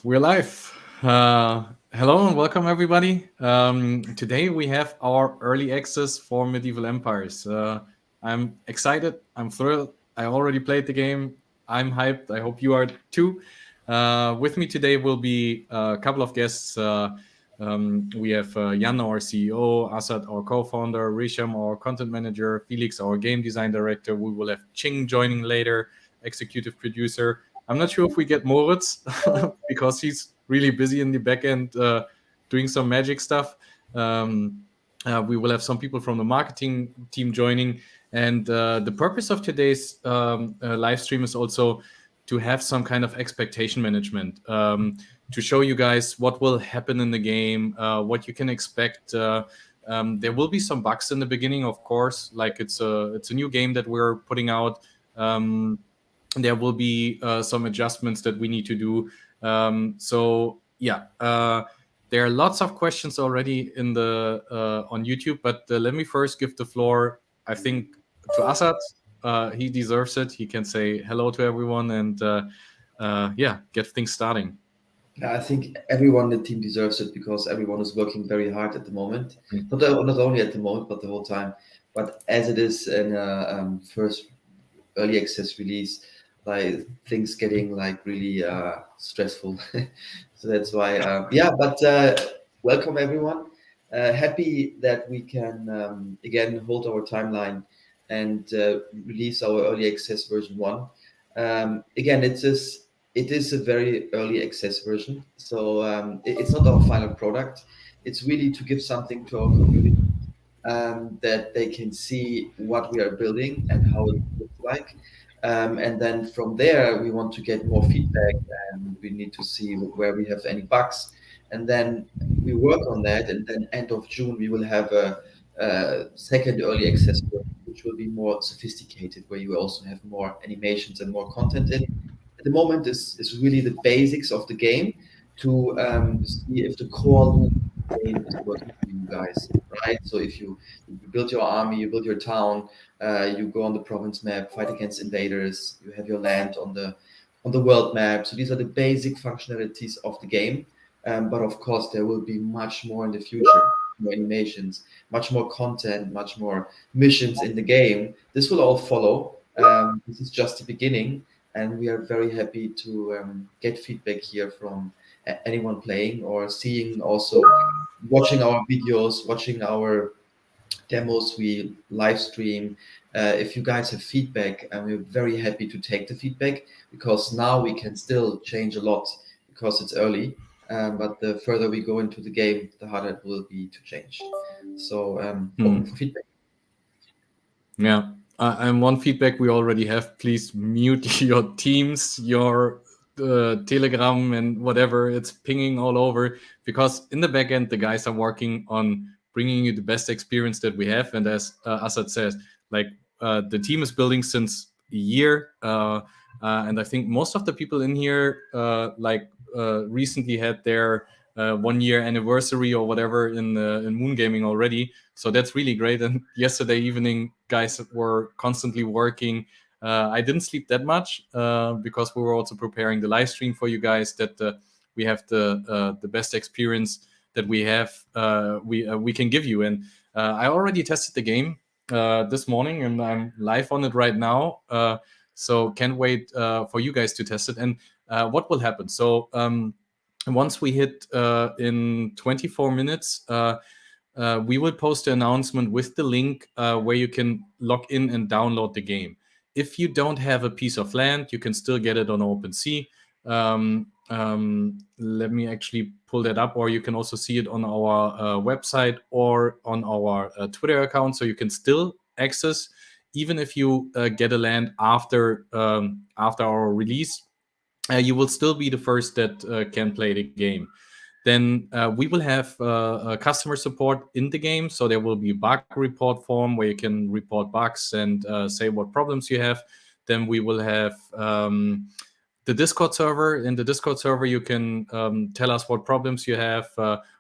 We're live. Hello and welcome, everybody. Today we have our early access for Medieval Empires. I'm excited. I'm thrilled. I already played the game. I'm hyped. I hope you are too. With me today will be a couple of guests. We have Jan, our CEO, Asad, our co-founder, Risham, our content manager, Felix, our game design director. We will have Ching joining later, executive producer. I'm not sure if we get Moritz because he's really busy in the back end doing some magic stuff. We will have some people from the marketing team joining. And the purpose of today's live stream is also to have some kind of expectation management, to show you guys what will happen in the game, what you can expect. There will be some bugs in the beginning, of course, like it's a new game that we're putting out. There will be some adjustments that we need to do. There are lots of questions already in the on YouTube, but let me first give the floor, I think, to Asad. He deserves it. He can say hello to everyone and get things starting. Yeah, I think everyone in the team deserves it because everyone is working very hard at the moment. Mm. Not only at the moment, but the whole time. But as it is in a first early access release, like things getting like really stressful. So that's why, welcome everyone. Happy that we can again hold our timeline and release our early access version 1. Again, it is a very early access version, so it's not our final product. It's really to give something to our community, that they can see what we are building and how it looks like. And then from there, we want to get more feedback, and we need to see where we have any bugs. And then we work on that, and then end of June, we will have a second early access version, which will be more sophisticated, where you also have more animations and more content in. At the moment, is really the basics of the game to see if the core loop of the game is working for you guys, right? So if you build your army, you build your town, you go on the province map, fight against invaders, you have your land on the world map. So these are the basic functionalities of the game. But of course, there will be much more in the future, more animations, much more content, much more missions in the game. This will all follow. This is just the beginning, and we are very happy to get feedback here from anyone playing or seeing, also watching our videos, watching our demos we live stream. If you guys have feedback, and we're very happy to take the feedback, because now we can still change a lot because it's early. But the further we go into the game, the harder it will be to change. So open for feedback. Yeah. And one feedback we already have, please mute your Teams, your Telegram, and whatever. It's pinging all over, because in the back end, the guys are working on bringing you the best experience that we have. And as Asad says, like the team is building since a year. And I think most of the people in here recently had their 1 year anniversary or whatever in Moon Gaming already. So that's really great. And yesterday evening, guys were constantly working. I didn't sleep that much because we were also preparing the live stream for you guys, that we have the best experience that we have we can give you. And I already tested the game this morning, and I'm live on it right now. So can't wait for you guys to test it. And what will happen? So once we hit in 24 minutes, we will post an announcement with the link where you can log in and download the game. If you don't have a piece of land, you can still get it on OpenSea. Let me actually pull that up, or you can also see it on our website or on our Twitter account. So you can still access, even if you get a land after our release. You will still be the first that can play the game. Then we will have customer support in the game. So there will be a bug report form where you can report bugs and say what problems you have. Then we will have the Discord server. In the Discord server, you can tell us what problems you have,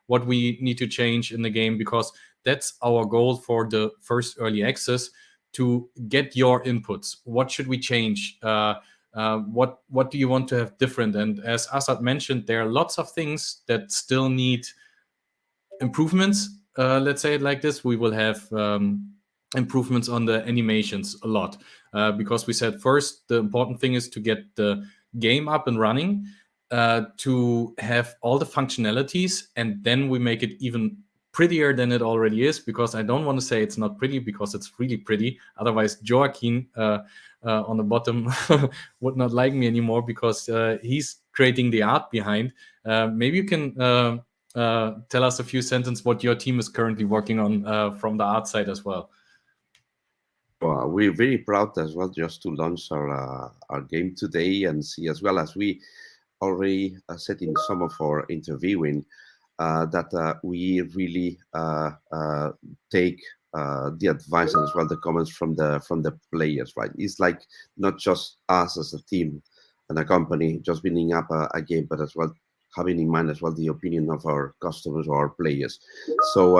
what we need to change in the game, because that's our goal for the first early access, to get your inputs. What should we change? What do you want to have different? And as Asad mentioned, there are lots of things that still need improvements. Let's say it like this. We will have improvements on the animations a lot, because we said first the important thing is to get the game up and running, to have all the functionalities, and then we make it even prettier than it already is, because I don't want to say it's not pretty, because it's really pretty. Otherwise, Joaquin on the bottom would not like me anymore, because he's creating the art behind. Maybe you can tell us a few sentences what your team is currently working on from the art side as well. Well, we're very proud as well just to launch our game today, and see, as well as we already said in some of our interviewing, that we really take the advice and as well the comments from the players, right? It's like not just us as a team and a company just building up a game, but as well having in mind as well the opinion of our customers or our players. So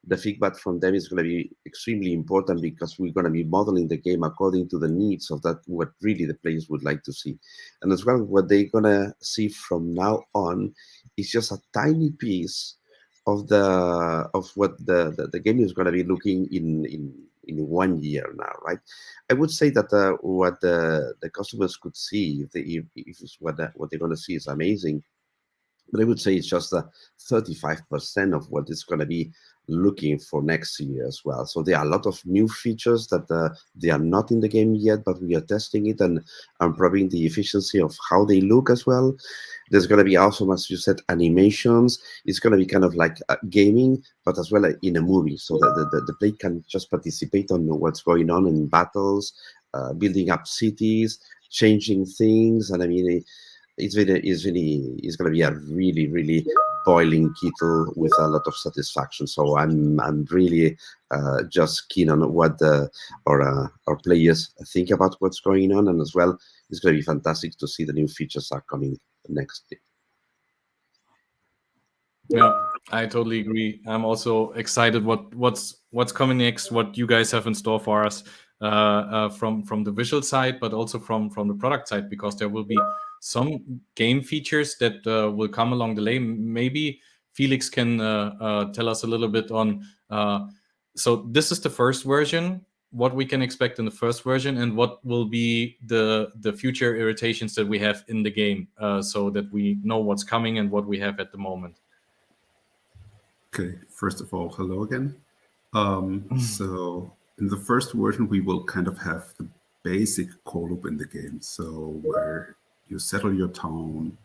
the feedback from them is going to be extremely important, because we're going to be modeling the game according to the needs of that, what really the players would like to see. And as well, what they're going to see from now on is just a tiny piece of what the game is going to be looking in 1 year now, right? I would say that what the customers could see, if it's what they're going to see is amazing, but I would say it's just 35% of what it's going to be looking for next year as well. So there are a lot of new features that they are not in the game yet, but we are testing it and improving the efficiency of how they look as well. There's going to be also, as you said, animations. It's going to be kind of like gaming, but as well in a movie, so that the player can just participate on what's going on in battles, building up cities, changing things. And I mean, it's going to be a really boiling kettle with a lot of satisfaction. So I'm really just keen on what our players think about what's going on, and as well, it's going to be fantastic to see the new features are coming next year. Yeah, I totally agree. I'm also excited what's coming next, what you guys have in store for us, from the visual side, but also from the product side, because there will be some game features that will come along the lane. Maybe Felix can tell us a little bit on. So this is the first version. What we can expect in the first version, and what will be the future irritations that we have in the game, so that we know what's coming and what we have at the moment. Okay, first of all, hello again. So in the first version, we will kind of have the basic core loop in the game. So where you settle your town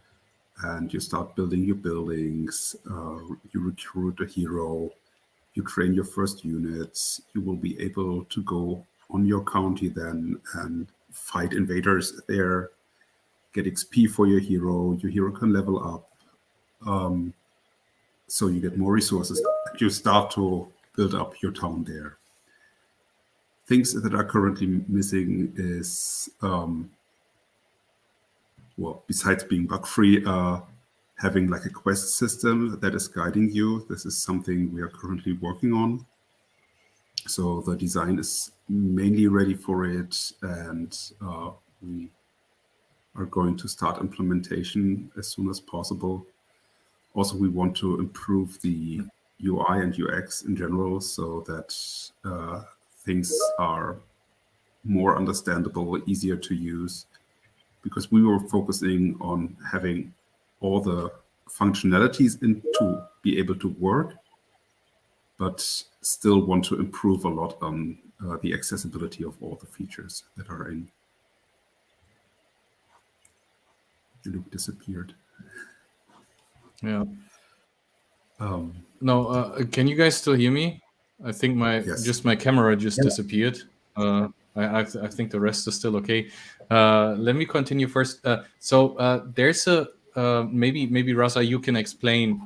and you start building your buildings, you recruit a hero, you train your first units, you will be able to go on your county then and fight invaders there, get XP for your hero can level up. So you get more resources. You start to build up your town there. Things that are currently missing is, well, besides being bug-free, having like a quest system that is guiding you. This is something we are currently working on. So the design is mainly ready for it, and we are going to start implementation as soon as possible. Also, we want to improve the UI and UX in general, so that things are more understandable, easier to use, because we were focusing on having all the functionalities in to be able to work, but still want to improve a lot on the accessibility of all the features that are in. Luke disappeared. Yeah. No, can you guys still hear me? I think my camera just disappeared. I think the rest is still okay. Let me continue first. So there's a maybe Rasa, you can explain.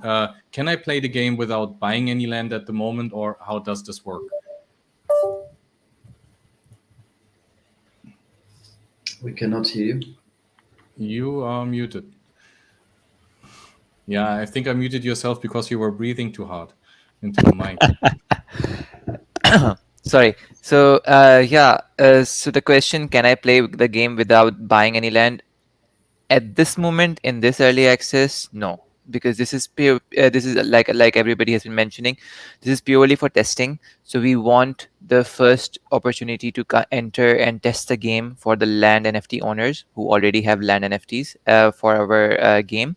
Can I play the game without buying any land at the moment, or how does this work? We cannot hear you. You are muted. Yeah, I think I muted yourself because you were breathing too hard into the mic. Sorry. So so the question, can I play the game without buying any land? At this moment in this early access, no, because this is pure, this is like everybody has been mentioning, this is purely for testing. So we want the first opportunity to enter and test the game for the land NFT owners who already have land NFTs for our game.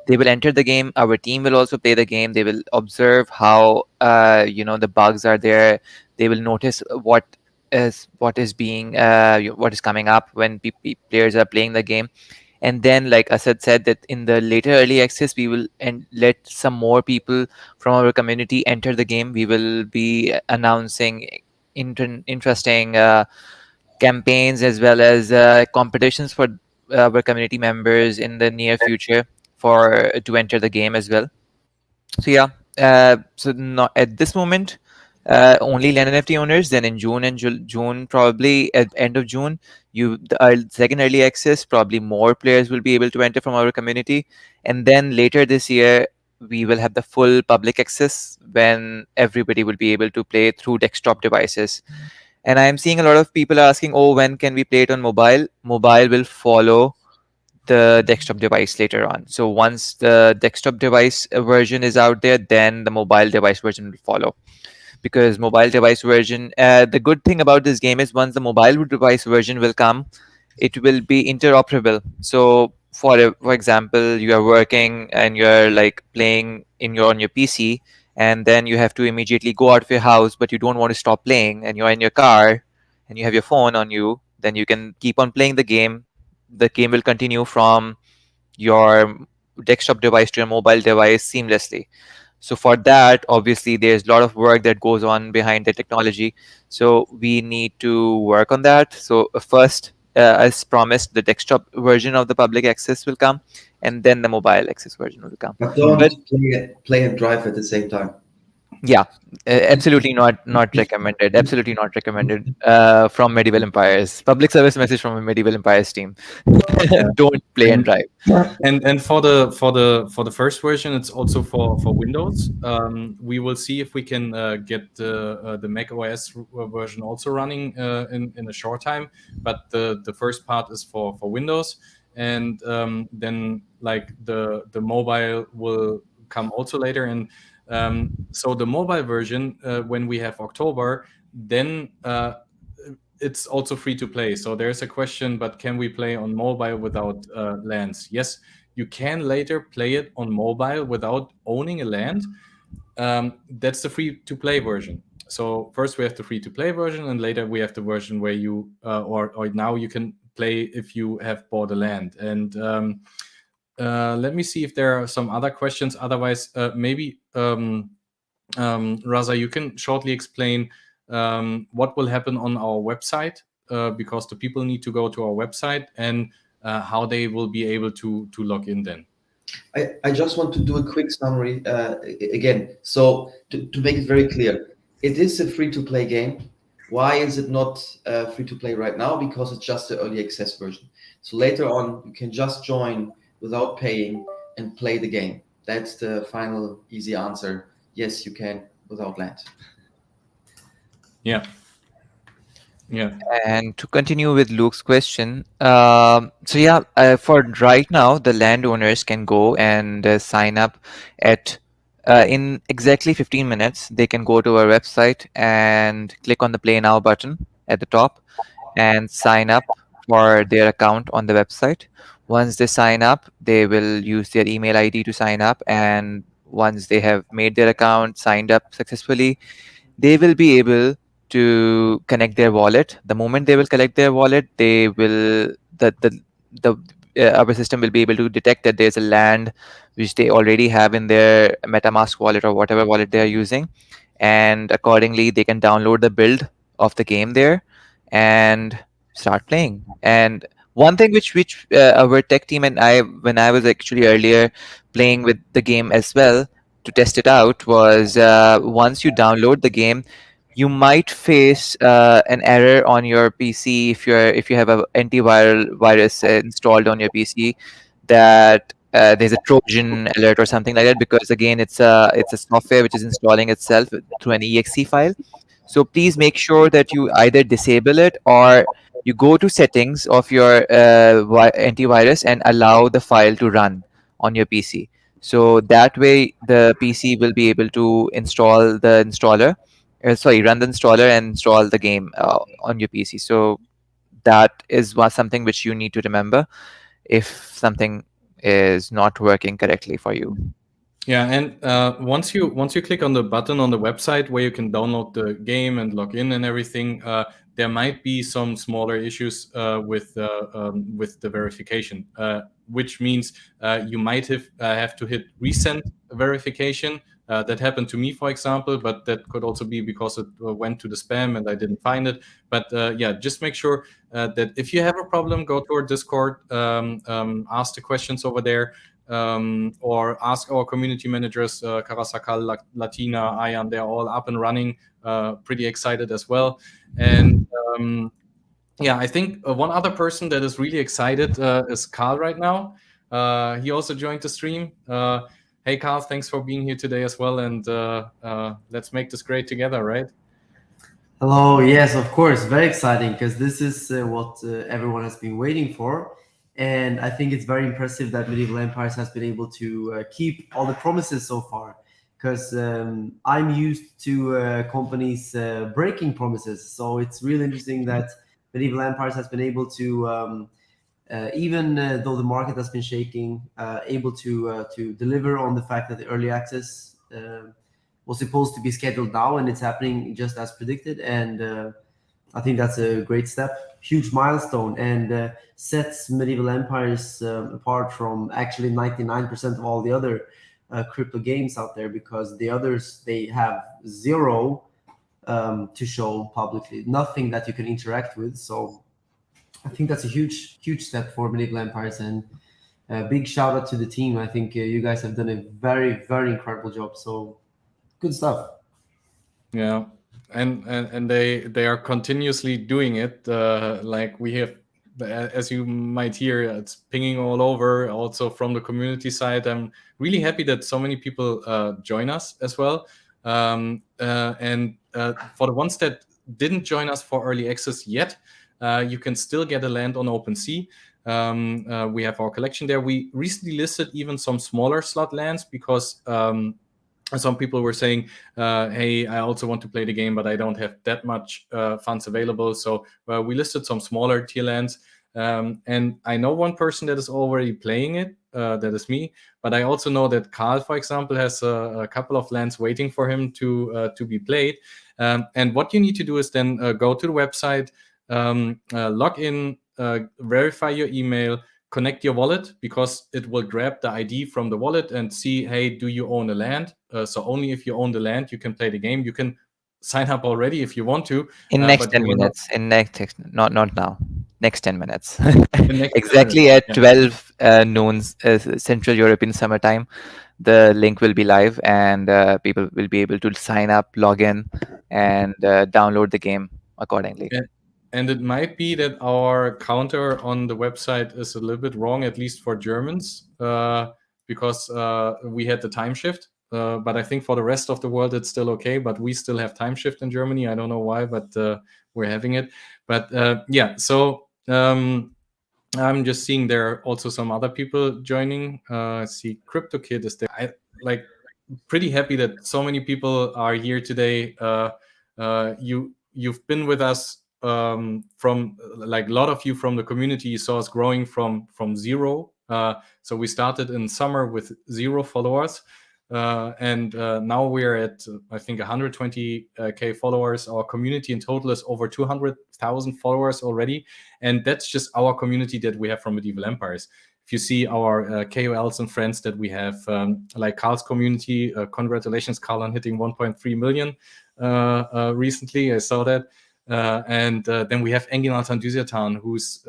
They will enter the game, our team will also play the game, they will observe how the bugs are there, they will notice what is being what is coming up when players are playing the game. And then, like Asad said, that in the later early access we will and let some more people from our community enter the game. We will be announcing interesting campaigns as well as competitions for our community members in the near future for to enter the game as well. So yeah, so not at this moment, only land NFT owners. Then in June and June, probably at end of June, the second early access, probably more players will be able to enter from our community, and then later this year we will have the full public access when everybody will be able to play through desktop devices. And I am seeing a lot of people asking, "Oh, when can we play it on mobile?" Mobile will follow the desktop device later on. So once the desktop device version is out there, then the mobile device version will follow. Because mobile device version, the good thing about this game is once the mobile device version will come, it will be interoperable. So for example, you are working and you're like playing on your PC, and then you have to immediately go out of your house, but you don't want to stop playing, and you're in your car, and you have your phone on you. Then you can keep on playing the game. The game will continue from your desktop device to your mobile device seamlessly. So for that, obviously, there's a lot of work that goes on behind the technology. So we need to work on that. So first, as promised, the desktop version of the public access will come, and then the mobile access version will come. But don't But play and drive at the same time. yeah, absolutely not recommended. Absolutely not recommended. From Medieval Empires, public service message from a Medieval Empires team: don't play and drive. And for the first version, it's also for Windows. We will see if we can get the Mac OS version also running in a short time. But the first part is for Windows, and then like the mobile will come also later. And so the mobile version, when we have October, then it's also free to play. So there's a question, but can we play on mobile without lands? Yes, you can later play it on mobile without owning a land. That's the free to play version. So first we have the free to play version, and later we have the version where you or now you can play if you have bought a land. And let me see if there are some other questions. Otherwise, maybe Raza, you can shortly explain what will happen on our website, because the people need to go to our website, and how they will be able to log in then. I just want to do a quick summary again. So to make it very clear, it is a free-to-play game. Why is it not free-to-play right now? Because it's just the early access version. So later on, you can just join without paying and play the game. That's the final easy answer. Yes, you can without land. Yeah. And to continue with Luke's question, for right now, the landowners can go and sign up at in exactly 15 minutes. They can go to our website and click on the Play Now button at the top and sign up for their account on the website. Once they sign up, they will use their email ID to sign up, and once they have made their account, signed up successfully, they will be able to connect their wallet. The moment they will connect their wallet, they will the our system will be able to detect that there's a land which they already have in their MetaMask wallet or whatever wallet they are using, and accordingly they can download the build of the game there and start playing. And one thing which our tech team and I, when I was actually earlier playing with the game as well to test it out, was once you download the game, you might face an error on your PC if you have a antiviral virus installed on your PC, that there's a Trojan alert or something like that, because again it's a software which is installing itself through an exe file. So please make sure that you either disable it or you go to settings of your antivirus and allow the file to run on your PC. So that way the PC will be able to install the installer, run the installer and install the game on your PC. So that is something which you need to remember if something is not working correctly for you. Yeah, and once you click on the button on the website where you can download the game and log in and everything, there might be some smaller issues with the verification, which means you might have to hit resend verification. That happened to me, for example, but that could also be because it went to the spam and I didn't find it. But yeah, just make sure that if you have a problem, go to our Discord, ask the questions over there. Or ask our community managers, Karasakal, Latina, Ayan, they're all up and running, pretty excited as well. And yeah, I think one other person that is really excited is Carl right now. He also joined the stream. Hey, Carl, thanks for being here today as well. And let's make this great together, right? Hello. Yes, of course. Very exciting because this is what everyone has been waiting for. And I think it's very impressive that Medieval Empires has been able to keep all the promises so far. Because I'm used to companies breaking promises. So it's really interesting that Medieval Empires has been able to, even though the market has been shaking, able to deliver on the fact that the early access was supposed to be scheduled now, and it's happening just as predicted. And I think that's a great step, huge milestone, and sets Medieval Empires apart from actually 99% of all the other crypto games out there, because the others, they have zero to show publicly, nothing that you can interact with. So I think that's a huge step for Medieval Empires, and big shout out to the team. I think you guys have done a very, very incredible job. So good stuff. Yeah, and they are continuously doing it. Like we have, as you might hear, it's pinging all over. Also from the community side, I'm really happy that so many people join us as well. And for the ones that didn't join us for early access yet, you can still get a land on OpenSea. We have our collection there. We recently listed even some smaller slot lands because some people were saying, hey, I also want to play the game, but I don't have that much funds available. So we listed some smaller tier lands. And I know one person that is already playing it. That is me. But I also know that Carl, for example, has a couple of lands waiting for him to be played. And what you need to do is then go to the website, log in, verify your email, connect your wallet, because it will grab the ID from the wallet and see, hey, do you own a land? So only if you own the land, you can play the game. You can sign up already if you want to. In next but 10 you will not- minutes. In next, not now. Next 10 minutes. next Exactly 10 at minutes, 12 noon Central European Summer Time, the link will be live, and people will be able to sign up, log in, and download the game accordingly. And it might be that our counter on the website is a little bit wrong, at least for Germans, because we had the time shift. But I think for the rest of the world, it's still okay. But we still have time shift in Germany. I don't know why, but we're having it. But yeah, so I'm just seeing there are also some other people joining. I see CryptoKid is there. I like pretty happy that so many people are here today. You've been with us from like a lot of you from the community. You saw us growing from zero. So we started in summer with 0 followers. And now we're at, I think, 120K followers. Our community in total is over 200,000 followers already. And that's just our community that we have from Medieval Empires. If you see our KOLs and friends that we have, like Carl's community, congratulations, Carl, on hitting 1.3 million recently. I saw that. And then we have Engin Altan Düzyatan, who's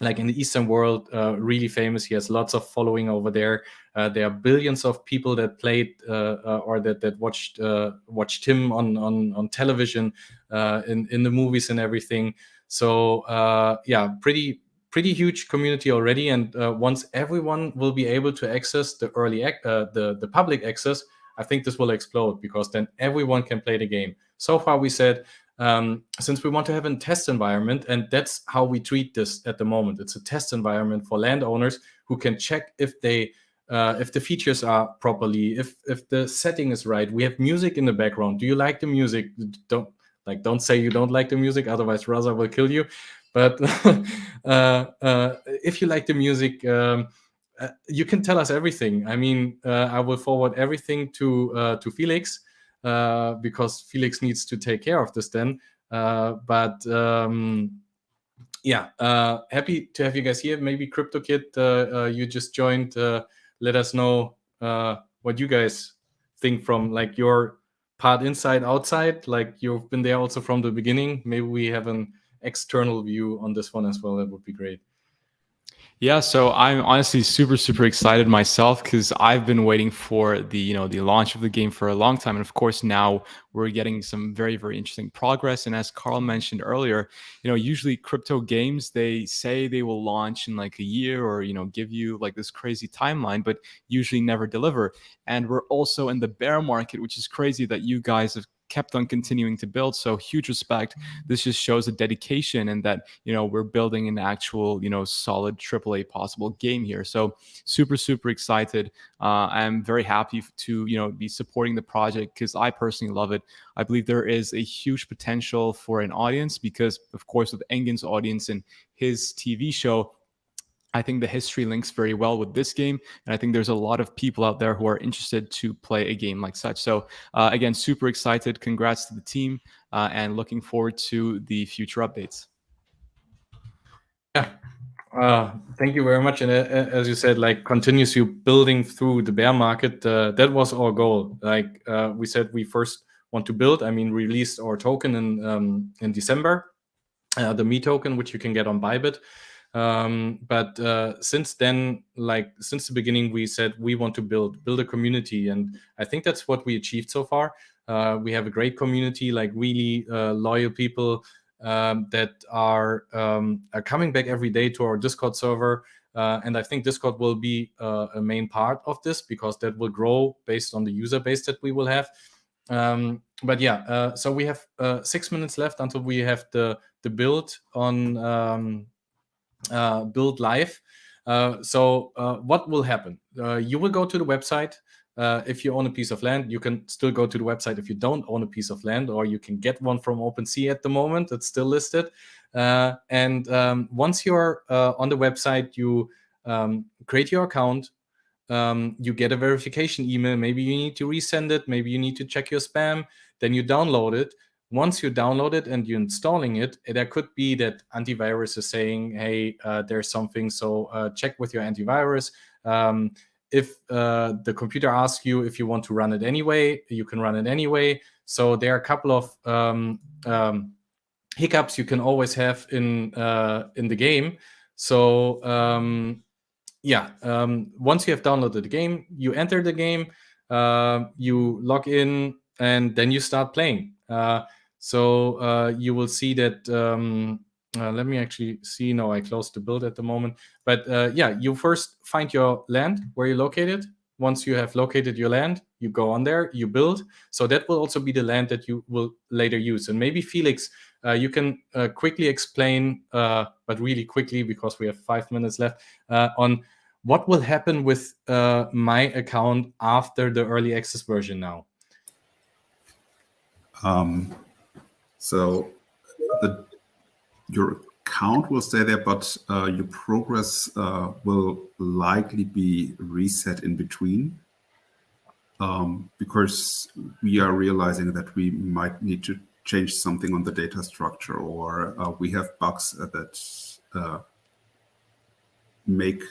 like in the Eastern world, really famous. He has lots of following over there. There are billions of people that played or that watched him on television, in the movies and everything. So yeah, pretty huge community already. And once everyone will be able to access the early the public access, I think this will explode, because then everyone can play the game. So far we said, since we want to have a test environment, and that's how we treat this at the moment. It's a test environment for landowners who can check if the features are properly, if the setting is right. We have music in the background. Do you like the music? Don't say you don't like the music, otherwise Raza will kill you. But if you like the music, you can tell us everything. I mean, I will forward everything to Felix, because Felix needs to take care of this then. Yeah, happy to have you guys here. Maybe CryptoKid, you just joined. Let us know what you guys think from like your part inside, outside. Like you've been there also from the beginning. Maybe we have an external view on this one as well. That would be great. Yeah, so I'm honestly super excited myself, because I've been waiting for the launch of the game for a long time, and of course now we're getting some very interesting progress. And as Carl mentioned earlier, usually crypto games, they say they will launch in like a year, or give you like this crazy timeline, but usually never deliver. And we're also in the bear market, which is crazy that you guys have kept on continuing to build. So huge respect. This just shows a dedication, and that we're building an actual solid AAA possible game here. So super excited. I'm very happy to be supporting the project, because I personally love it. I believe there is a huge potential for an audience, because of course with Engin's audience and his TV show, I think the history links very well with this game, and I think there's a lot of people out there who are interested to play a game like such. So again, super excited. Congrats to the team, and looking forward to the future updates. Yeah, thank you very much. And as you said, like continues you building through the bear market. That was our goal. Like we said, we first want to build. I mean, released our token in December, the Me token, which you can get on Bybit. But since then, like since the beginning, we said we want to build a community, and I think that's what we achieved so far. We have a great community, like really loyal people that are coming back every day to our Discord server, and I think Discord will be a main part of this, because that will grow based on the user base that we will have. But yeah, so we have 6 minutes left until we have the build on. Build live. So what will happen? You will go to the website. If you own a piece of land, you can still go to the website if you don't own a piece of land, or you can get one from OpenSea at the moment. It's still listed. And once you're on the website, you create your account. You get a verification email. Maybe you need to resend it. Maybe you need to check your spam. Then you download it. Once you download it and you're installing it, there could be that antivirus is saying, hey, there's something, so check with your antivirus. If the computer asks you if you want to run it anyway, you can run it anyway. So there are a couple of hiccups you can always have in the game. So once you have downloaded the game, you enter the game, you log in, and then you start playing. So you will see that, let me actually see. No, I closed the build at the moment. But you first find your land, where you're located. Once you have located your land, you go on there, you build. So that will also be the land that you will later use. And maybe Felix, you can quickly explain, but really quickly, because we have 5 minutes left, on what will happen with my account after the early access version now. So your account will stay there, but your progress will likely be reset in between, because we are realizing that we might need to change something on the data structure, or we have bugs that make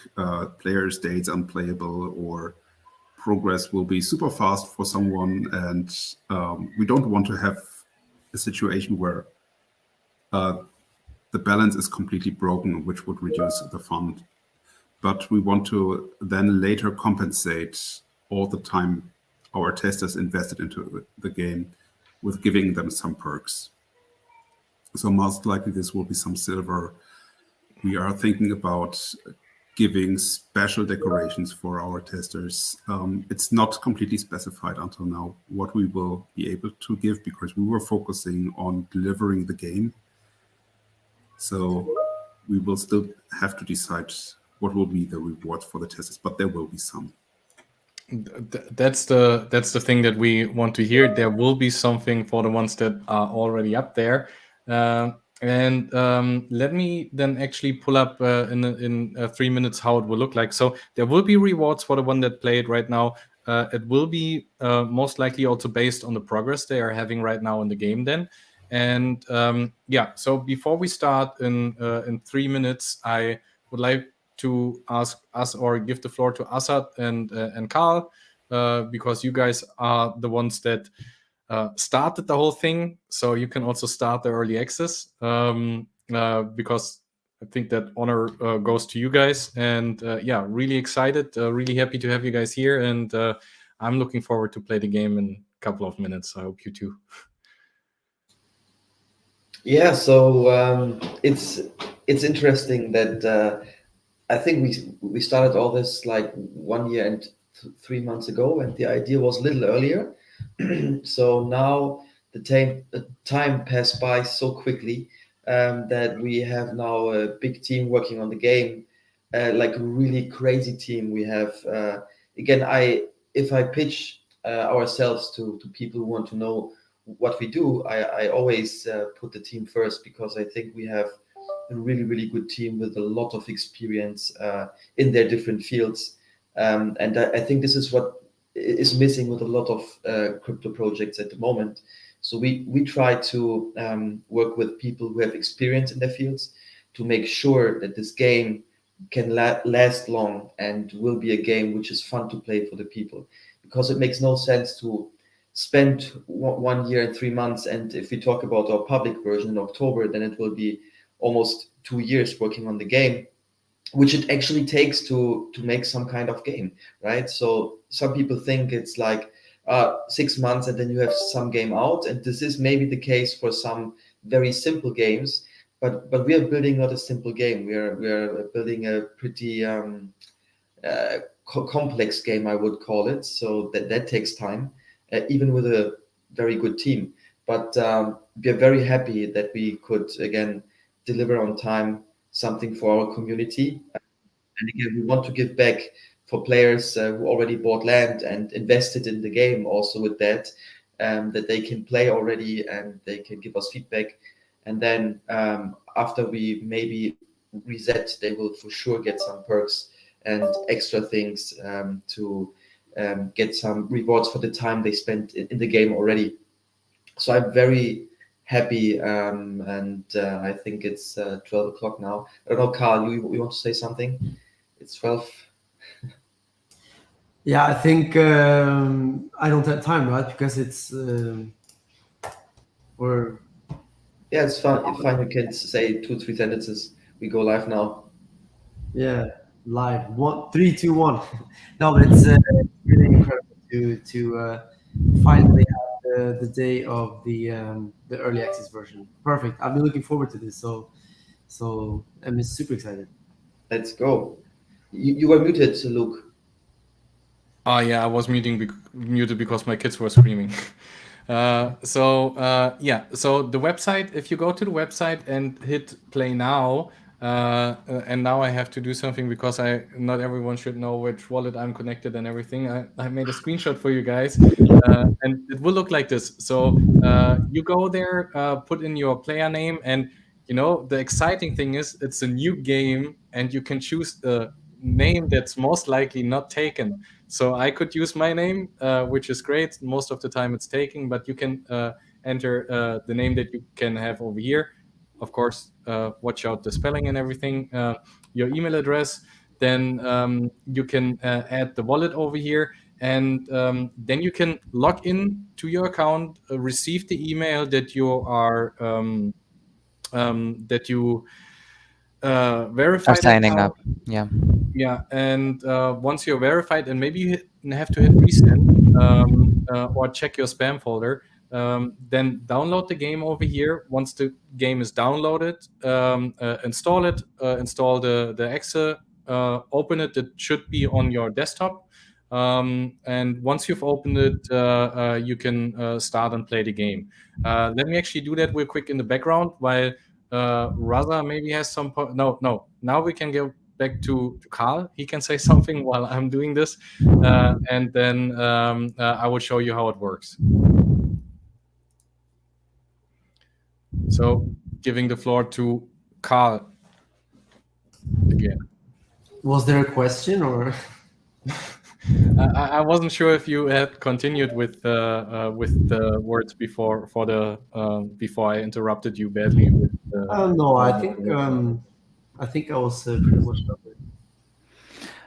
player states unplayable, or progress will be super fast for someone, and we don't want to have a situation where the balance is completely broken, which would reduce the fund. But we want to then later compensate all the time our testers invested into the game with giving them some perks. So most likely this will be some silver. We are thinking about giving special decorations for our testers. It's not completely specified until now what we will be able to give, because we were focusing on delivering the game. So we will still have to decide what will be the rewards for the testers, but there will be some. That's the thing that we want to hear. There will be something for the ones that are already up there. Let me then actually pull up in 3 minutes how it will look like. So there will be rewards for the one that played right now. It will be most likely also based on the progress they are having right now in the game then. And so before we start in 3 minutes, I would like to ask us or give the floor to Assad and Carl, because you guys are the ones that started the whole thing. So you can also start the early access, because I think that honor goes to you guys. And really excited, really happy to have you guys here. And I'm looking forward to play the game in a couple of minutes. I hope you too. Yeah, so it's interesting that I think we started all this like 1 year and 3 months ago, and the idea was a little earlier. So now the time passed by so quickly that we have now a big team working on the game, like a really crazy team. We have again, if I pitch ourselves to people who want to know what we do, I always put the team first, because I think we have a really, really good team with a lot of experience in their different fields. And I think this is what is missing with a lot of crypto projects at the moment. So we try to work with people who have experience in their fields to make sure that this game can last long and will be a game which is fun to play for the people. Because it makes no sense to spend 1 year and 3 months, and if we talk about our public version in October, then it will be almost 2 years working on the game, which it actually takes to make some kind of game, right? So some people think it's like 6 months and then you have some game out, and this is maybe the case for some very simple games, but we are building not a simple game. We are building a pretty complex game, I would call it. So that takes time, even with a very good team. But we are very happy that we could again deliver on time something for our community. And again, we want to give back for players who already bought land and invested in the game also with that, that they can play already and they can give us feedback. And then after we maybe reset, they will for sure get some perks and extra things to get some rewards for the time they spent in the game already. So I'm very happy, and I think it's 12 o'clock now. I don't know, Carl, you want to say something? It's 12. Yeah, I think I don't have time, right? Because it's or Yeah, it's fine. Fine, you can say 2-3 sentences. We go live now. yeah, live 1, 3, 2, 1. No, but it's really incredible to finally have the day of the early access version. Perfect. I've been looking forward to this, so I'm super excited. Let's go. You were muted, Luke. Oh yeah, I was muted because my kids were screaming. So the website, if you go to the website and hit play now, and now I have to do something because not everyone should know which wallet I'm connected and everything. I made a screenshot for you guys, and it will look like this. So you go there, put in your player name, and the exciting thing is it's a new game, and you can choose the name that's most likely not taken. So I could use my name, which is great. Most of the time it's taken, but you can enter the name that you can have over here. Of course, watch out the spelling and everything. Your email address. Then you can add the wallet over here. And then you can log in to your account, receive the email that you are verified. Are signing up. Yeah. Yeah, and once you're verified, and maybe you have to hit resend or check your spam folder, then download the game over here. Once the game is downloaded, install it, install the exe open it. It should be on your desktop. And once you've opened it, you can start and play the game. Let me actually do that real quick in the background while Raza maybe has some. No. Now we can go back to Carl. He can say something while I'm doing this, and then I will show you how it works. So, giving the floor to Carl again. Was there a question or? I wasn't sure if you had continued with the words before before I interrupted you badly. With no, I think I was pretty much covered.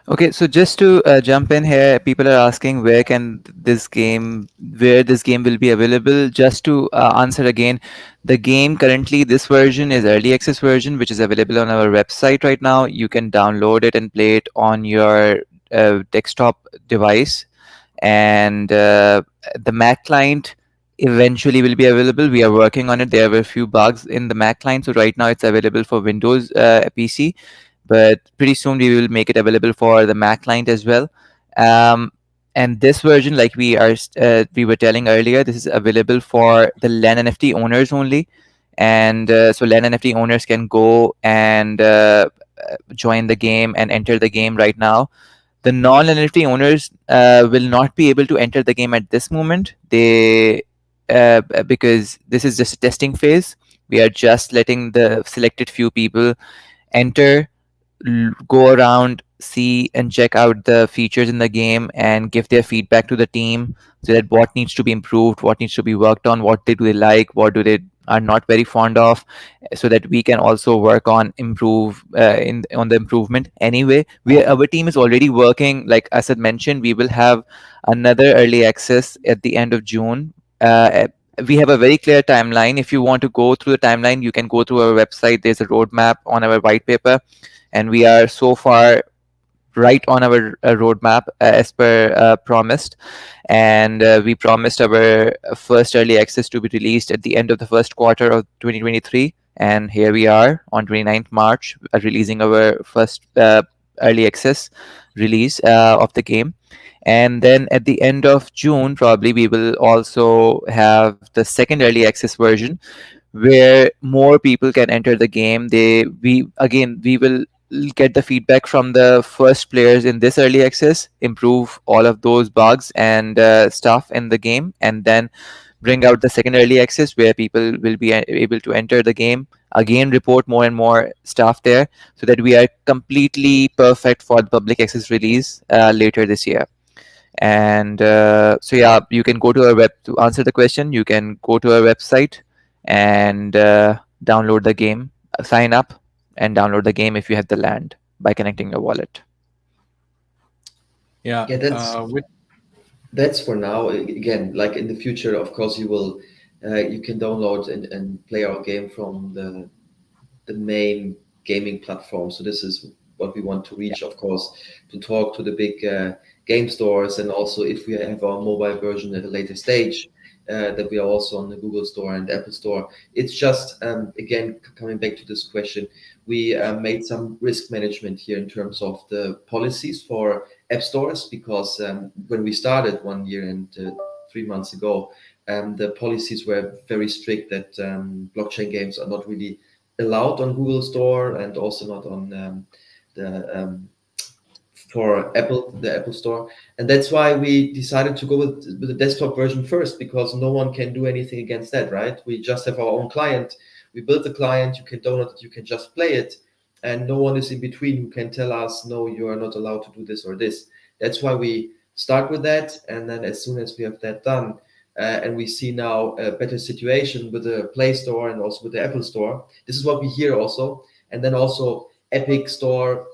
Okay, so just to jump in here, people are asking where this game will be available. Just to answer again, the game currently, this version is early access version, which is available on our website right now. You can download it and play it on your desktop device, and the Mac client eventually will be available. We are working on it. There were a few bugs in the Mac client, so right now it's available for Windows PC. But pretty soon we will make it available for the Mac client as well. And this version, like we were telling earlier, this is available for the LAN NFT owners only. And so LAN NFT owners can go and join the game and enter the game right now. The non-LAN NFT owners will not be able to enter the game at this moment. Because this is just a testing phase. We are just letting the selected few people enter, go around, see and check out the features in the game and give their feedback to the team, so that what needs to be improved, what needs to be worked on, what do they like, what do they are not very fond of, so that we can also work on on the improvement. Anyway, our team is already working. Like as I mentioned, we will have another early access at the end of June. We have a very clear timeline. If you want to go through the timeline, you can go through our website. There's a roadmap on our white paper, and we are so far right on our roadmap as per promised. And we promised our first early access to be released at the end of the first quarter of 2023. And here we are on 29th March, releasing our first early access release of the game. And then at the end of June, probably we will also have the second early access version, where more people can enter the game. We will get the feedback from the first players in this early access, improve all of those bugs and stuff in the game, and then bring out the second early access where people will be able to enter the game again, report more and more stuff there, so that we are completely perfect for the public access release later this year. And so yeah, you can go to our to answer the question, you can go to our website and download the game, sign up and download the game if you have the land by connecting your wallet. Yeah, that's for now. Again, like in the future, of course, you can download and play our game from the main gaming platform. So this is what we want to reach, of course, to talk to the big game stores, and also if we have our mobile version at a later stage, that we are also on the Google Store and Apple Store. It's just, again, coming back to this question, we made some risk management here in terms of the policies for app stores, because when we started 1 year and 3 months ago, the policies were very strict that blockchain games are not really allowed on Google Store, and also not on for Apple, the Apple Store. And that's why we decided to go with the desktop version first, because no one can do anything against that, right? We just have our own client. We built the client, you can download it, you can just play it, and no one is in between who can tell us, no, you are not allowed to do this or this. That's why we start with that. And then as soon as we have that done, and we see now a better situation with the Play Store and also with the Apple Store, this is what we hear also. And then also Epic Store,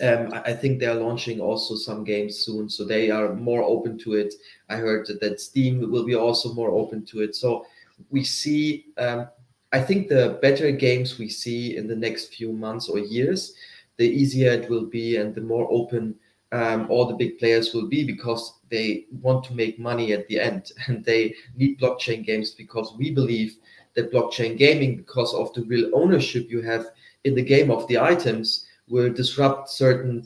I think they are launching also some games soon, so they are more open to it. I heard that Steam will be also more open to it. So we see, I think the better games we see in the next few months or years, the easier it will be and the more open all the big players will be, because they want to make money at the end and they need blockchain games, because we believe that blockchain gaming, because of the real ownership you have in the game of the items, will disrupt certain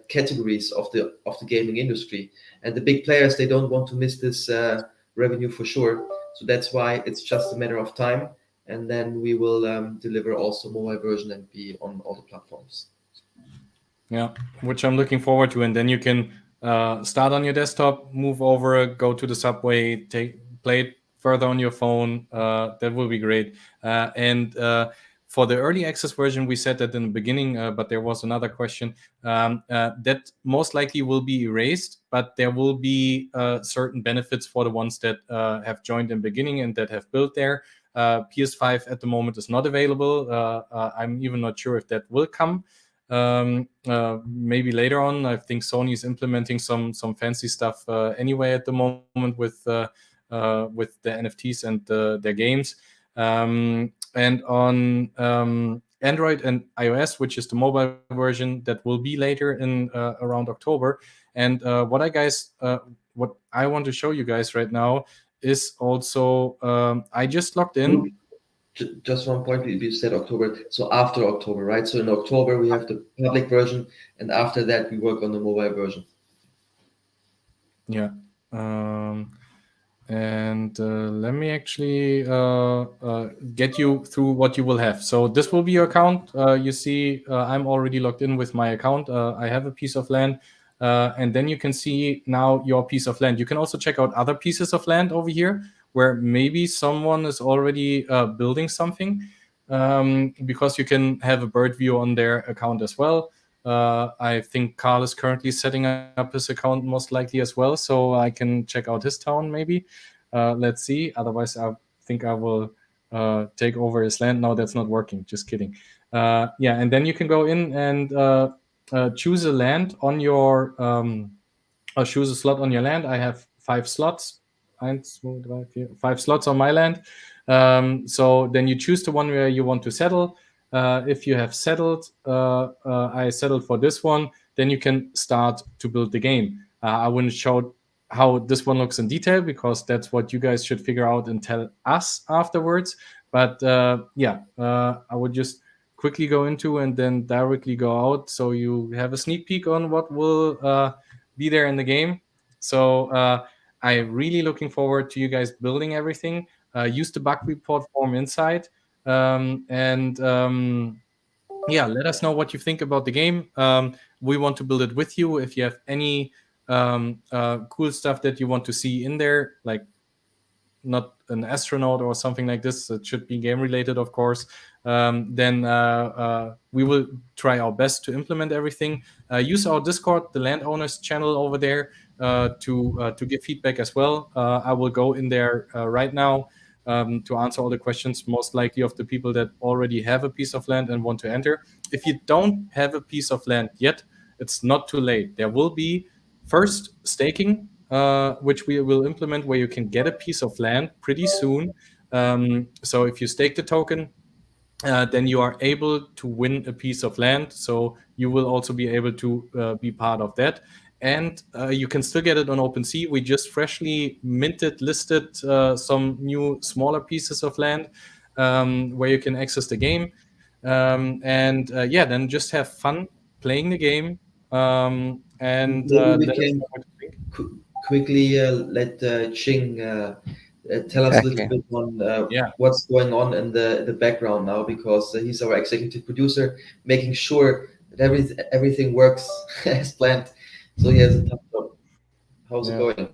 categories of the gaming industry. And the big players, they don't want to miss this revenue for sure. So that's why it's just a matter of time. And then we will deliver also mobile version and be on all the platforms. Yeah, which I'm looking forward to. And then you can start on your desktop, move over, go to the subway, play it further on your phone. That will be great. And for the early access version, we said that in the beginning, but there was another question that most likely will be erased, but there will be certain benefits for the ones that have joined in the beginning and that have built there. PS5 at the moment is not available. I'm even not sure if that will come. Maybe later on. I think Sony is implementing some fancy stuff anyway at the moment with the NFTs and their games. And on Android and iOS, which is the mobile version, that will be later in around October. And what I want to show you guys right now is also I just logged in. Just one point, you said October, so after October, right? So in October we have the public version, and after that we work on the mobile version. Yeah. And let me actually get you through what you will have. So this will be your account. You see, I'm already logged in with my account. I have a piece of land. And then you can see now your piece of land. You can also check out other pieces of land over here where maybe someone is already building something, because you can have a bird view on their account as well. I think Carl is currently setting up his account most likely as well, so I can check out his town maybe. Let's see. Otherwise, I think I will take over his land. No, that's not working. Just kidding. Yeah, and then you can go in and choose a land on your or choose a slot on your land. I have 5 slots. 5 slots on my land. So then you choose the one where you want to settle. If you have settled, I settled for this one, then you can start to build the game. I wouldn't show how this one looks in detail because that's what you guys should figure out and tell us afterwards. But yeah, I would just quickly go into and then directly go out so you have a sneak peek on what will be there in the game. So I'm really looking forward to you guys building everything. Use the bug report form inside. Yeah, let us know what you think about the game. We want to build it with you. If you have any cool stuff that you want to see in there, like not an astronaut or something like this, it should be game related, of course, then we will try our best to implement everything. Use our Discord, the landowners channel over there, to give feedback as well. I will go in there right now to answer all the questions, most likely of the people that already have a piece of land and want to enter. If you don't have a piece of land yet, it's not too late. There will be first staking, which we will implement, where you can get a piece of land pretty soon. So if you stake the token, then you are able to win a piece of land. So you will also be able to be part of that. And you can still get it on OpenSea. We just freshly listed some new smaller pieces of land where you can access the game. Yeah, then just have fun playing the game. And Maybe we can quickly let Ching tell us a little bit on what's going on in the background now, because he's our executive producer, making sure that everything works as planned. So he has a tough job. How's it going?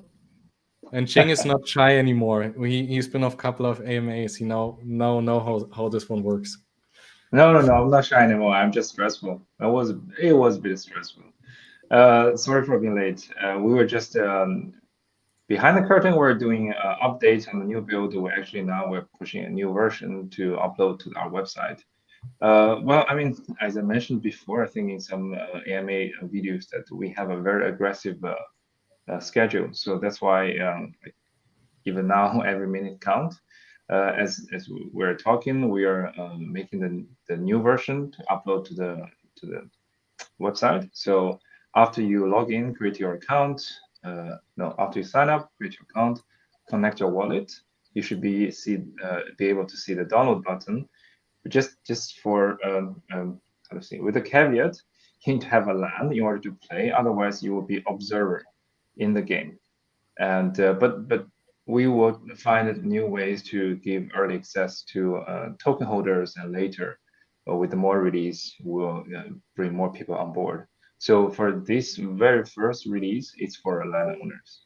And Ching is not shy anymore. He's been off a couple of AMAs. He now know how this one works. No, I'm not shy anymore. I'm just stressful. It was a bit stressful. Sorry for being late. We were just behind the curtain. We're doing an update on the new build. We're pushing a new version to upload to our website. Well, I mean, as I mentioned before, I think in some AMA videos that we have a very aggressive schedule. So that's why even now every minute count. As we're talking, we are making the new version to upload to the website. So after you log in, create your account. After you sign up, create your account, connect your wallet, you should be able to see the download button. Just for how to say, with a caveat, you need to have a LAN in order to play. Otherwise, you will be observer in the game. And but we will find new ways to give early access to token holders, and later, with the more release, we'll bring more people on board. So for this very first release, it's for LAN owners.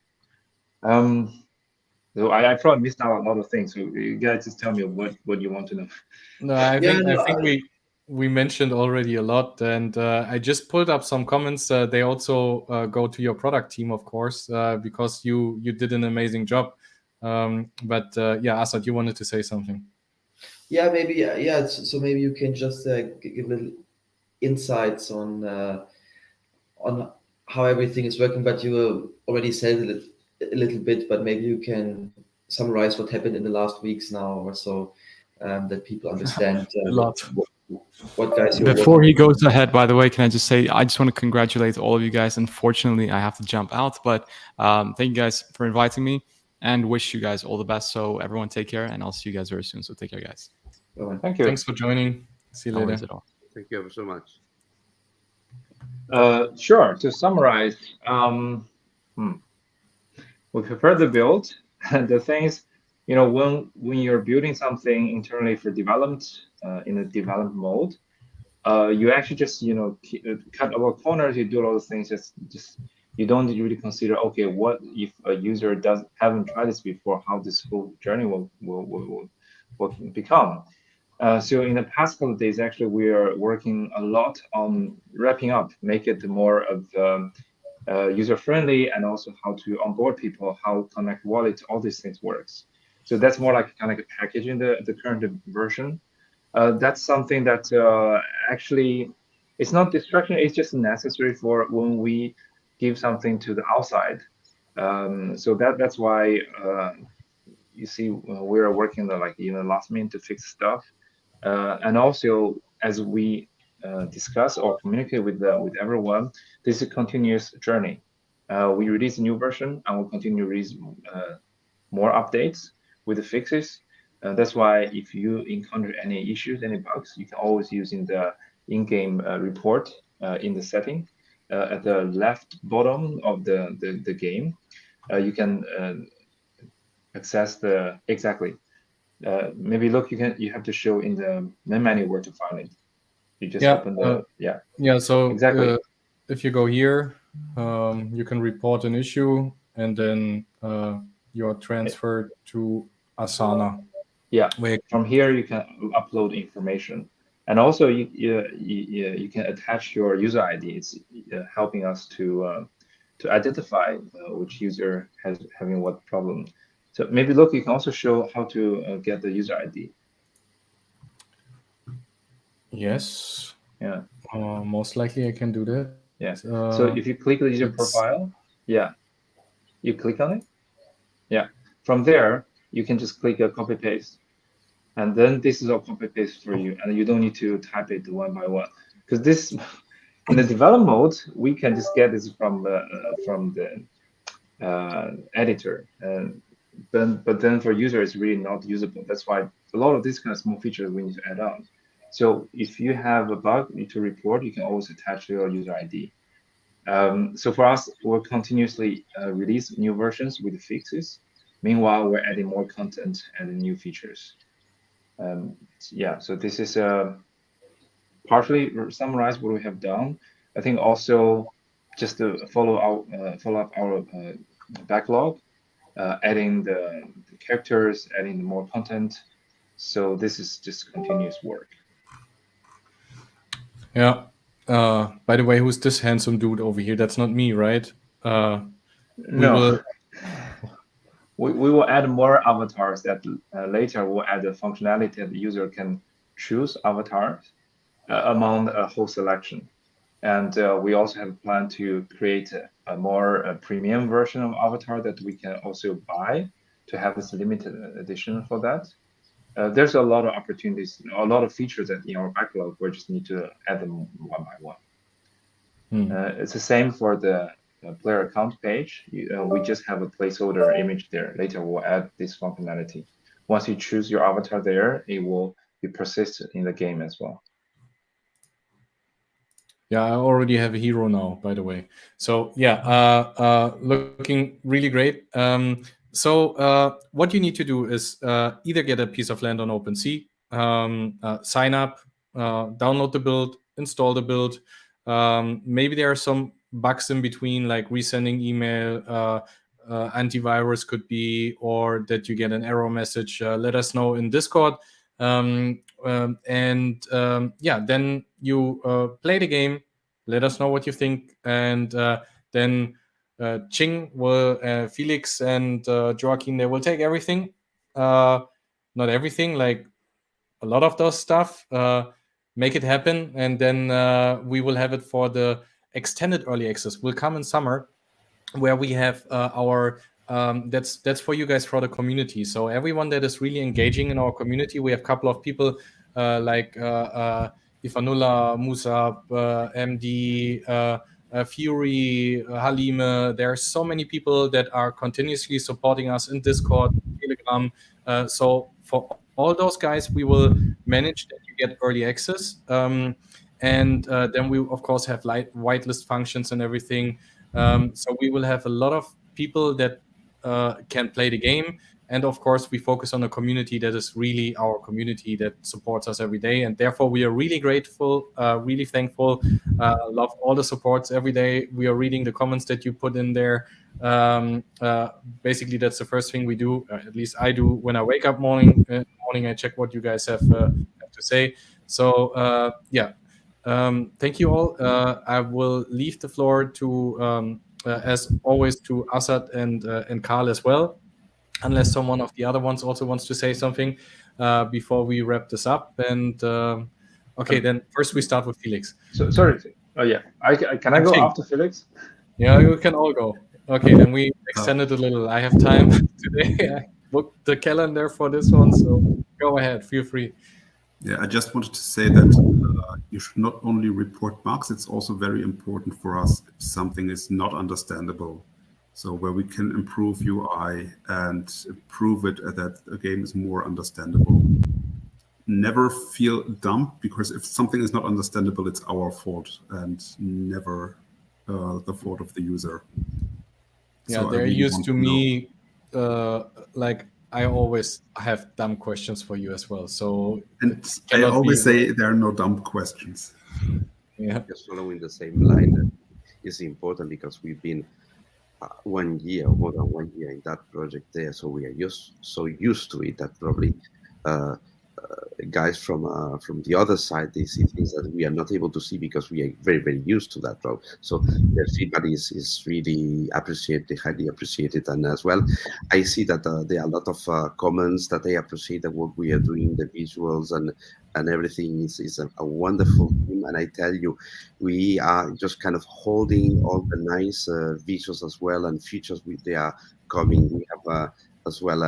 So I probably missed out a lot of things. So you guys just tell me what you want to know. No, I Yeah, think no, I think we mentioned already a lot, and I just pulled up some comments. They also go to your product team, of course, because you did an amazing job. But yeah, Asad, you wanted to say something. Yeah, maybe. Yeah, so maybe you can just give little insights on how everything is working. But you already said a little bit. But maybe you can summarize what happened in the last weeks now or so, that people understand A lot. what guys you're Before working he goes ahead, by the way, can I just say I just want to congratulate all of you guys. Unfortunately, I have to jump out, but thank you guys for inviting me and wish you guys all the best. So everyone take care, and I'll see you guys very soon. So take care, guys. Thank you. Thanks for joining. See you No worries later. at all. Thank you so much. Sure. To summarize, we prefer the build. The things, when you're building something internally for development, in a development mode, you actually just cut our corners. You do a lot of things. Just you don't really consider, okay, what if a user haven't tried this before? How this whole journey will become. So in the past couple of days, actually, we are working a lot on wrapping up, make it more of user-friendly, and also how to onboard people, how connect wallet, all these things works. So that's more like kind of like a package in the current version. That's something that actually it's not distraction. It's just necessary for when we give something to the outside. So that's why you see we are working last minute to fix stuff. And also, as we discuss or communicate with everyone, this is a continuous journey. We release a new version, and we'll continue to release more updates with the fixes. That's why if you encounter any issues, any bugs, you can always use in the in-game report in the setting at the left bottom of the game. You can access exactly. Maybe look, you have to show in the main menu where to find it. You just open the Yeah, so exactly. if you go here, you can report an issue, and then you're transferred to Asana. Yeah, from here you can upload information, and also you can attach your user ID. It's helping us to identify which user having what problem. So maybe look, you can also show how to get the user ID. Yes. Yeah. Most likely I can do that. Yeah. So if you click the user profile, you click on it. Yeah. From there, you can just click a copy paste, and then this is all copy paste for you, and you don't need to type it one by one, because this in the develop mode we can just get this from the editor, but then for user it's really not usable. That's why a lot of these kind of small features we need to add on. So if you have a bug you need to report, you can always attach your user ID. So for us, we'll continuously release new versions with fixes. Meanwhile, we're adding more content and new features. So this is partially summarize what we have done. I think also just to follow up our backlog, adding the characters, adding more content. So this is just continuous work. Yeah. By the way, who's this handsome dude over here? That's not me, right? No. We will add more avatars that later we'll add the functionality that the user can choose avatars among a whole selection. And we also have a plan to create a more premium version of avatar that we can also buy to have this limited edition for that. There's a lot of opportunities, a lot of features that in our backlog. We just need to add them one by one. It's the same for the player account page. We just have a placeholder image there. Later we'll add this functionality. Once you choose your avatar there, it will be persisted in the game as well. Yeah, I already have a hero now, by the way. So yeah, looking really great. So what you need to do is either get a piece of land on OpenSea, sign up, download the build, install the build. Maybe there are some bugs in between, like resending email, antivirus could be, or that you get an error message. Let us know in Discord. Yeah, then you play the game. Let us know what you think, and then Ching will, Felix and Joaquin, they will take everything, not everything, like a lot of those stuff, make it happen, and then we will have it for the extended early access. Will come in summer, where we have our that's for you guys, for the community. So everyone that is really engaging in our community, we have a couple of people like Ifanullah, Musab, MD, Fury, Halime. There are so many people that are continuously supporting us in Discord, Telegram. So for all those guys, we will manage that you get early access. And then we, of course, have whitelist functions and everything. So we will have a lot of people that can play the game. And of course, we focus on a community that is really our community that supports us every day. And therefore, we are really grateful, really thankful, love all the supports every day. We are reading the comments that you put in there. Basically, that's the first thing we do, at least I do when I wake up morning, I check what you guys have to say. So yeah, thank you all. I will leave the floor to, as always, to Asad and Carl as well, unless someone of the other ones also wants to say something before we wrap this up. And okay, then first we start with Felix. So sorry. Oh yeah, can I go after Felix? Yeah, you can all go. Okay, then we extend it a little. I have time today. I booked the calendar for this one, so go ahead. Feel free. Yeah, I just wanted to say that you should not only report bugs, it's also very important for us if something is not understandable. So where we can improve UI and prove it that a game is more understandable. Never feel dumped, because if something is not understandable, it's our fault and never the fault of the user. Yeah, so they're really used to me, like I always have dumb questions for you as well. So and I always say there are no dumb questions. Yeah, just following the same line is important, because we've been 1 year, more than 1 year in that project there, so we are so used to it that probably guys from the other side, they see things that we are not able to see because we are very, very used to that role. So their feedback is really appreciated, highly appreciated. And as well, I see that there are a lot of comments that they appreciate the work we are doing, the visuals and everything is a wonderful team. And I tell you, we are just kind of holding all the nice visuals as well, and features they are coming. We have as well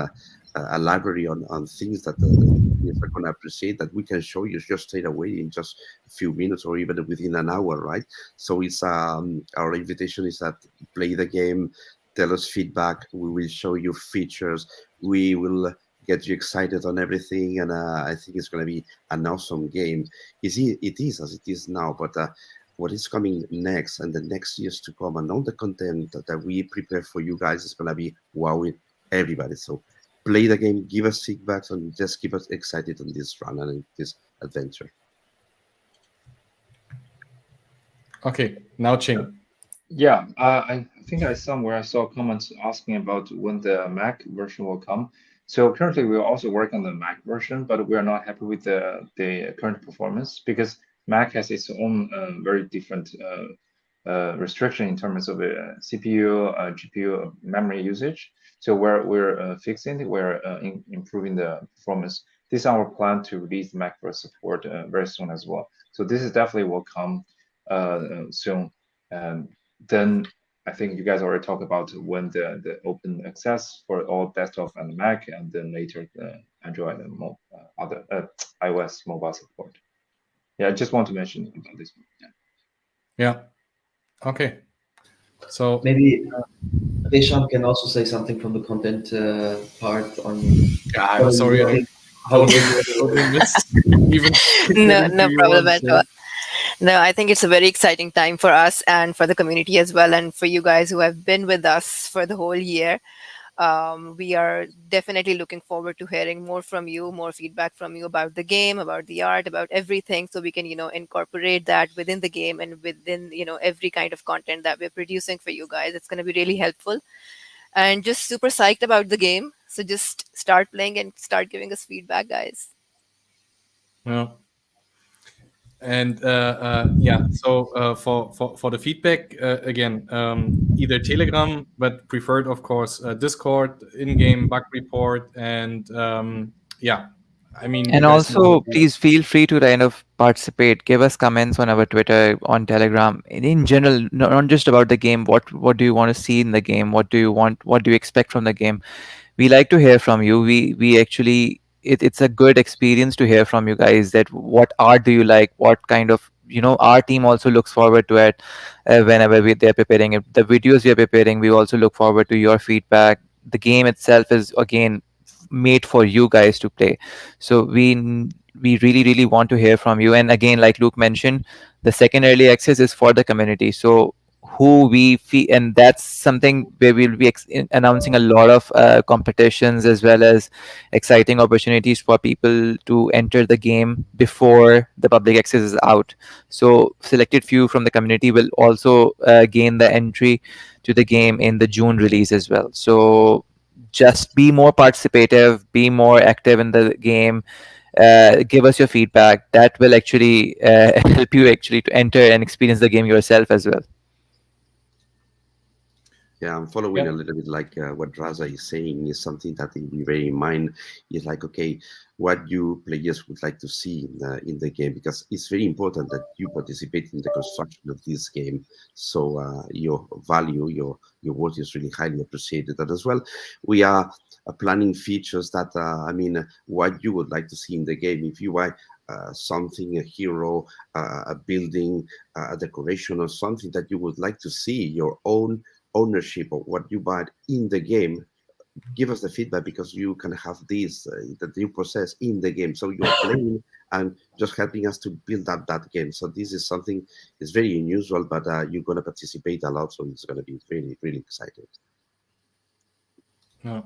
a library on things that players are going to appreciate, that we can show you just straight away in just a few minutes or even within an hour, right? So it's our invitation is that play the game, tell us feedback, we will show you features, we will get you excited on everything, and I think it's going to be an awesome game. It is as it is now, but what is coming next and the next years to come, and all the content that we prepare for you guys is going to be wowing everybody. So play the game, give us feedbacks, and just keep us excited on this run and this adventure. Okay, now Ching. Yeah, I think I saw comments asking about when the Mac version will come. So currently we're also working on the Mac version, but we are not happy with the current performance, because Mac has its own very different restriction in terms of CPU, GPU, memory usage. So we're fixing, we're improving the performance. This is our plan to release Mac for support very soon as well. So this is definitely will come soon. Then I think you guys already talked about when the open access for all desktop and Mac, and then later the Android and other iOS mobile support. Yeah, I just want to mention about this one. Yeah. Okay. So maybe Deschamps can also say something from the content part on. Yeah, I'm sorry. No problem at all. No, I think it's a very exciting time for us and for the community as well, and for you guys who have been with us for the whole year. We are definitely looking forward to hearing more from you, more feedback from you about the game, about the art, about everything, so we can, incorporate that within the game and within, every kind of content that we're producing for you guys. It's going to be really helpful, and just super psyched about the game. So just start playing and start giving us feedback, guys. Yeah. And so for the feedback, again, either Telegram, but preferred, of course, Discord, in-game bug report, and I mean, you And guys know also, what we. please feel free to kind of participate. Give us comments on our Twitter, on Telegram, in general, not just about the game. What do you want to see in the game? What do you want? What do you expect from the game? We like to hear from you. We actually, it's a good experience to hear from you guys. That what art do you like? What kind of, our team also looks forward to it whenever they're preparing it. The videos we are preparing, we also look forward to your feedback. The game itself is again made for you guys to play, so we really want to hear from you. And again, like Luke mentioned, the second early access is for the community. So who we feel, and that's something where we'll be announcing a lot of competitions, as well as exciting opportunities for people to enter the game before the public access is out. So selected few from the community will also gain the entry to the game in the June release as well. So just be more participative, be more active in the game, give us your feedback. That will actually help you actually to enter and experience the game yourself as well. Yeah, I'm following a little bit like what Raza is saying is something that we bear in mind is like, okay, what you players would like to see in the game, because it's very important that you participate in the construction of this game. So your value, your work is really highly appreciated. And as well, we are planning features that, what you would like to see in the game. If you buy something, a hero, a building, a decoration, or something that you would like to see your own ownership of what you buy in the game, give us the feedback, because you can have this that you possess in the game, so you're playing and just helping us to build up that game. So this is something is very unusual, but you're going to participate a lot, so it's going to be really exciting. Yeah.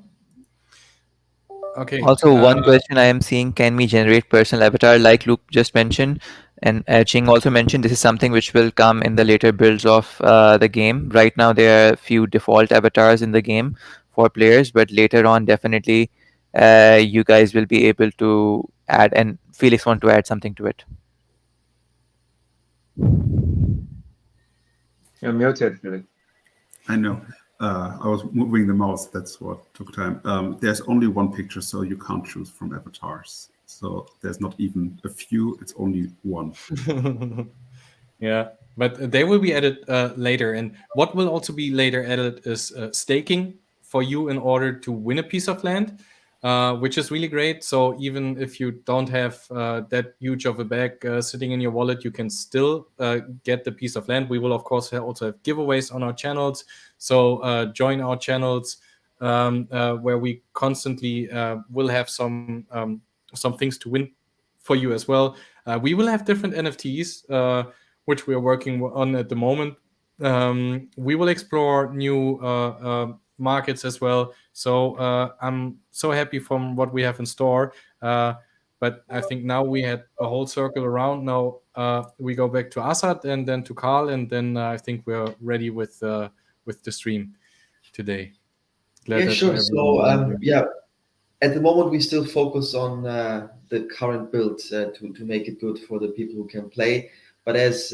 Okay. Also, one question I am seeing: can we generate personal avatar like Luke just mentioned? And Ching also mentioned this is something which will come in the later builds of the game. Right now, there are a few default avatars in the game for players, but later on, definitely, you guys will be able to add. And Felix want to add something to it. You're muted, Felix. I know. I was moving the mouse. That's what took time. There's only one picture, so you can't choose from avatars. So there's not even a few. It's only one. Yeah, but they will be added later. And what will also be later added is staking for you in order to win a piece of land, which is really great. So even if you don't have that huge of a bag sitting in your wallet, you can still get the piece of land. We will, of course, also have giveaways on our channels. So join our channels where we constantly will have some things to win for you as well. We will have different NFTs, which we are working on at the moment. We will explore new markets as well. So I'm so happy from what we have in store. But I think now we had a whole circle around. Now we go back to Assad and then to Carl, and then I think we're ready with the stream today. Yeah, sure. So at the moment we still focus on the current build to make it good for the people who can play. But as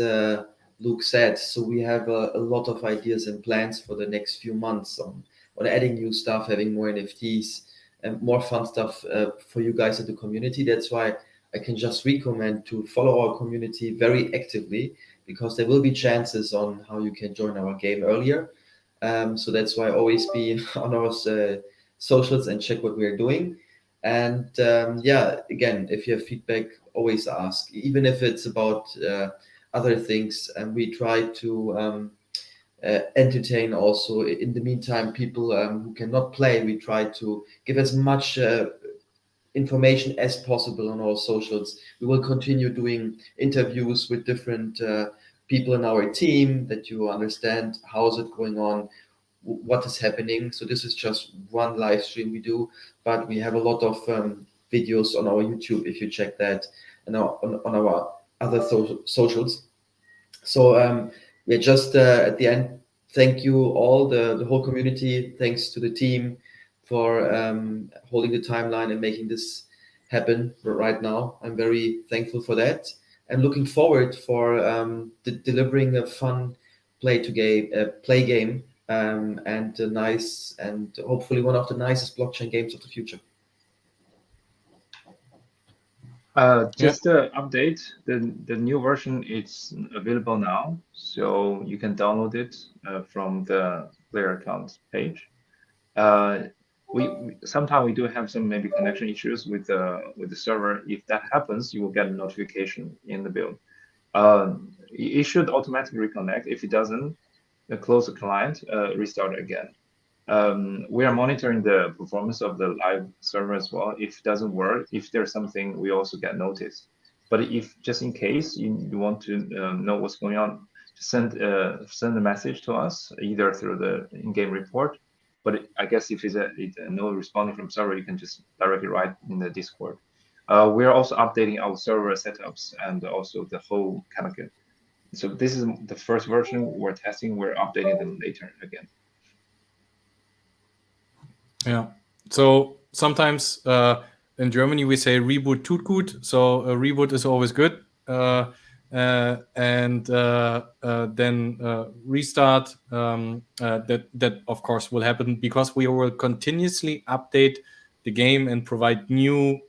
Luke said, so we have a lot of ideas and plans for the next few months on adding new stuff, having more NFTs and more fun stuff for you guys in the community. That's why I can just recommend to follow our community very actively, because there will be chances on how you can join our game earlier. So that's why always be on our socials and check what we are doing. And again, if you have feedback, always ask, even if it's about other things. And we try to entertain also. In the meantime, people who cannot play, we try to give as much information as possible on our socials. We will continue doing interviews with different people in our team, that you understand how is it going on, what is happening. So this is just one live stream we do, but we have a lot of videos on our YouTube if you check that, and on our other socials. So we're just at the end. Thank you all, the whole community. Thanks to the team for holding the timeline and making this happen right now. I'm very thankful for that, and looking forward for delivering a fun play game and a nice, and hopefully one of the nicest blockchain games of the future. Just to update, the new version is available now, so you can download it from the player account page. Sometimes we do have some maybe connection issues with the server. If that happens, you will get a notification in the build. It should automatically reconnect. If it doesn't, close the client, restart again. We are monitoring the performance of the live server as well. If it doesn't work, if there's something, we also get notice. But if just in case you want to know what's going on, send a message to us, either through the in-game report. But I guess if it's no responding from server, you can just directly write in the Discord. We are also updating our server setups and also the whole kind of. So this is the first version we're testing. We're updating them later again. Yeah. So sometimes in Germany we say reboot tut gut. So a reboot is always good. And then restart. That of course will happen, because we will continuously update the game and provide new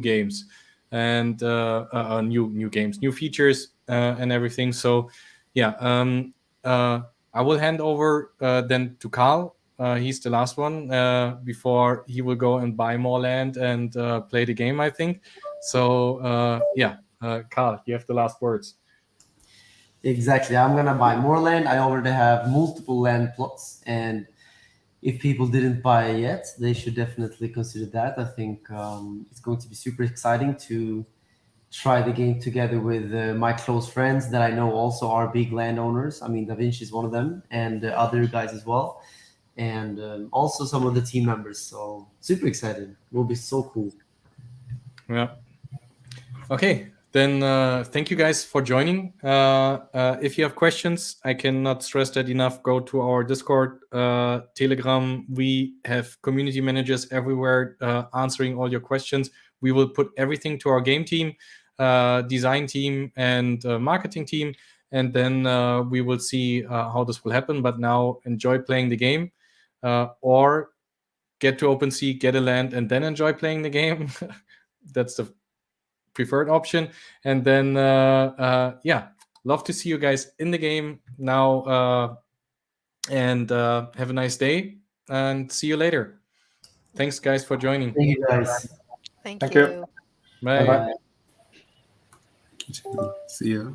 games and new games, new features and everything. So yeah, I will hand over then to Carl. He's the last one before he will go and buy more land and play the game, I think. So yeah, Carl, you have the last words. Exactly. I'm going to buy more land. I already have multiple land plots, and if people didn't buy it yet, they should definitely consider that. I think it's going to be super exciting to try the game together with my close friends that I know also are big landowners. I mean, Da Vinci is one of them, and other guys as well, and also some of the team members. So super excited. It will be so cool. Yeah. Okay. Then thank you guys for joining. If you have questions, I cannot stress that enough. Go to our Discord, Telegram. We have community managers everywhere answering all your questions. We will put everything to our game team, design team, and marketing team, and then we will see how this will happen. But now enjoy playing the game, or get to OpenSea, get a land, and then enjoy playing the game. That's the preferred option. And then yeah, love to see you guys in the game now, and have a nice day, and see you later. Thanks guys for joining. Thank you guys. Thank Thank you. you. Bye. Bye-bye. See ya.